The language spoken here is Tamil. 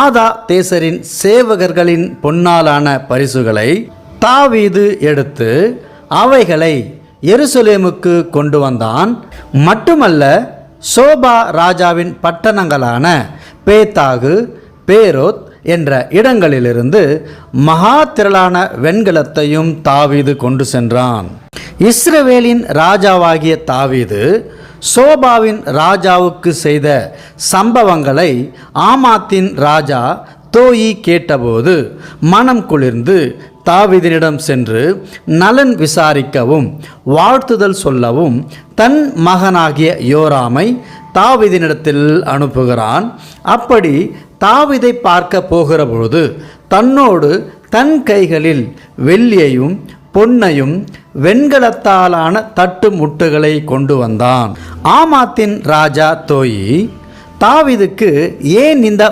ஆதா தேசரின் சேவகர்களின் பொன்னாலான பரிசுகளை தாவீது எடுத்து அவைகளை எருசலேமுக்கு கொண்டு வந்தான். மட்டுமல்ல, சோபா ராஜாவின் பட்டணங்களான பேத்தாகு, பேரோத் என்ற இடங்களிலிருந்து மகா திரளான வெண்கலத்தையும் தாவீது கொண்டு சென்றான். இஸ்ரவேலின் ராஜாவாகிய தாவீது சோபாவின் ராஜாவுக்கு செய்த சம்பவங்களை ஆமாத்தின் ராஜா தோயி கேட்டபோது மனம் குளிர்ந்து தாவீதினிடம் சென்று நலன் விசாரிக்கவும் வாழ்த்துதல் சொல்லவும் தன் மகனாகிய யோராமை தாவீதினிடத்தில் அனுப்புகிறான். அப்படி தாவீதை பார்க்க போகிற பொழுது தன்னோடு தன் கைகளில் வெள்ளியையும் பொன்னையும் வெண்கலத்தாலான தட்டு முட்டுகளை கொண்டு வந்தான். ஆமாத்தின் ராஜா தோயி தாவீதுக்கு ஏன் இந்த